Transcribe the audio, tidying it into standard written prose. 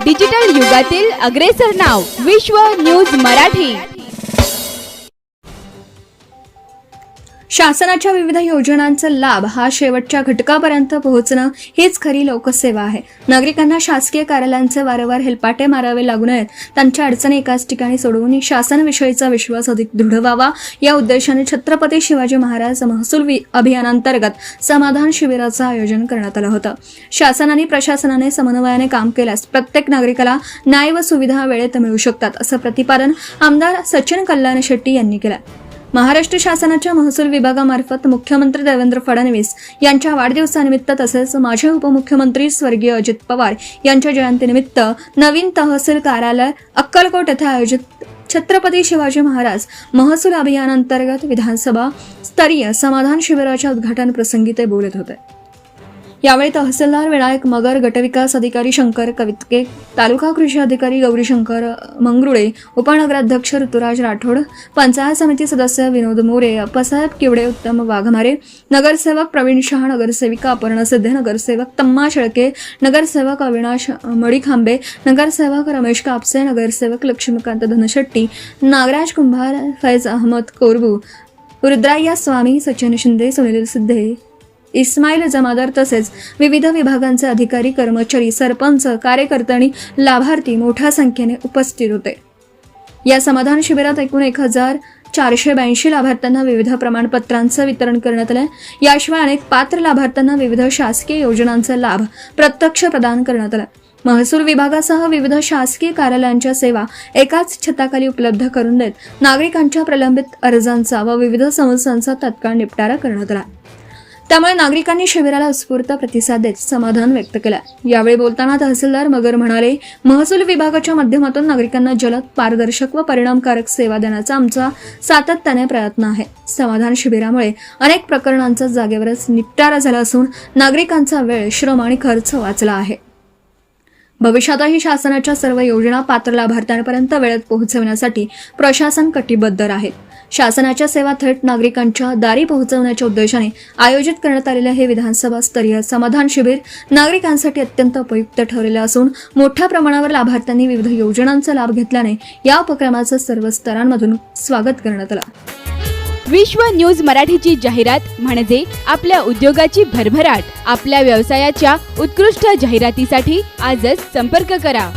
Digital युगातील अग्रेसर नाव विश्व न्यूज मराठी। शासनाच्या विविध योजनांचा लाभ हा शेवटच्या घटकापर्यंत पोहोचणं हीच खरी लोकसेवा आहे। नागरिकांना शासकीय कार्यालयांचे वारंवार हेलपाटे मारावे लागू नयेत, त्यांच्या अडचणी एकाच ठिकाणी सोडवून शासनाविषयीचा विश्वास अधिक दृढ व्हावा या उद्देशाने छत्रपती शिवाजी महाराज महसूल अभियानांतर्गत समाधान शिबिराचं आयोजन करण्यात आलं होतं। शासनाने प्रशासनाने समन्वयाने काम केल्यास प्रत्येक नागरिकाला न्याय व सुविधा वेळेत मिळू शकतात, असं प्रतिपादन आमदार सचिन कल्याण शेट्टी यांनी केलं। महाराष्ट्र शासनाच्या महसूल विभागामार्फत मुख्यमंत्री देवेंद्र फडणवीस यांच्या वाढदिवसानिमित्त तसेच माजी उपमुख्यमंत्री स्वर्गीय अजित पवार यांच्या जयंतीनिमित्त नवीन तहसील कार्यालय अक्कलकोट येथे आयोजित छत्रपती शिवाजी महाराज महसूल अभियानांतर्गत विधानसभा स्तरीय समाधान शिबिराच्या उद्घाटन प्रसंगी ते बोलत होते। यावेळी तहसीलदार विनायक मगर, गटविकास अधिकारी शंकर कवितके, तालुका कृषी अधिकारी गौरीशंकर मंगरुळे, उपनगराध्यक्ष ऋतुराज राठोड, पंचायत समिती सदस्य विनोद मोरे, अप्पासाहेब किवडे, उत्तम वाघमारे, नगरसेवक प्रवीण शहा, नगरसेविका अपर्णा सिद्धे, नगरसेवक तम्मा शेळके, नगरसेवक अविनाश मडीखांबे, नगरसेवक रमेश कापसे, नगरसेवक लक्ष्मीकांत धनशेट्टी, नागराज कुंभार, फैज अहमद कोरबू, रुद्राय्या स्वामी, सचिन शिंदे, सुनील सिद्धे, इस्माईल जमादार तसेच विविध विभागांचे अधिकारी, कर्मचारी, सरपंच, कार्यकर्ते आणि लाभार्थी मोठ्या संख्येने उपस्थित होते। या समाधान शिबिरात एकूण 1482 लाभार्थ्यांना विविध प्रमाणपत्रांचं वितरण करण्यात आलं। याशिवाय अनेक पात्र लाभार्थ्यांना विविध शासकीय योजनांचा लाभ प्रत्यक्ष प्रदान करण्यात आला। महसूल विभागासह विविध शासकीय कार्यालयांच्या सेवा एकाच छताखाली उपलब्ध करून देत नागरिकांच्या प्रलंबित अर्जांचा व विविध समस्यांचा तत्काळ निपटारा करण्यात आला। त्यामुळे नागरिकांनी शिबिराला उत्स्फूर्त प्रतिसाद देत समाधान व्यक्त केलं। यावेळी बोलताना तहसीलदार मगर म्हणाले, महसूल विभागाच्या माध्यमातून नागरिकांना जलद, पारदर्शक व परिणामकारक सेवा देण्याचा आमचा सातत्याने प्रयत्न आहे। समाधान शिबिरामुळे अनेक प्रकरणांचा जागेवरच निपटारा झाला असून नागरिकांचा वेळ, श्रम आणि खर्च वाचला आहे। भविष्यातही शासनाच्या सर्व योजना पात्र लाभार्थ्यांपर्यंत वेळेत पोहोचवण्यासाठी प्रशासन कटिबद्ध आहे। शासनाच्या सेवा थेट नागरिकांच्या दारी पोहोचवण्याच्या उद्देशाने आयोजित करण्यात आलेले हे विधानसभा स्तरीय समाधान शिबिर नागरिकांसाठी अत्यंत उपयुक्त ठरलेले असून मोठ्या प्रमाणावर लाभार्थ्यांनी विविध योजनांचा लाभ घेतल्याने या उपक्रमाचं सर्व स्तरांमधून स्वागत करण्यात आलं। विश्व न्यूज मराठीची जाहिरात म्हणजे आपल्या उद्योगाची भरभराट। आपल्या व्यवसायाच्या उत्कृष्ट जाहिरातीसाठी आजच संपर्क करा।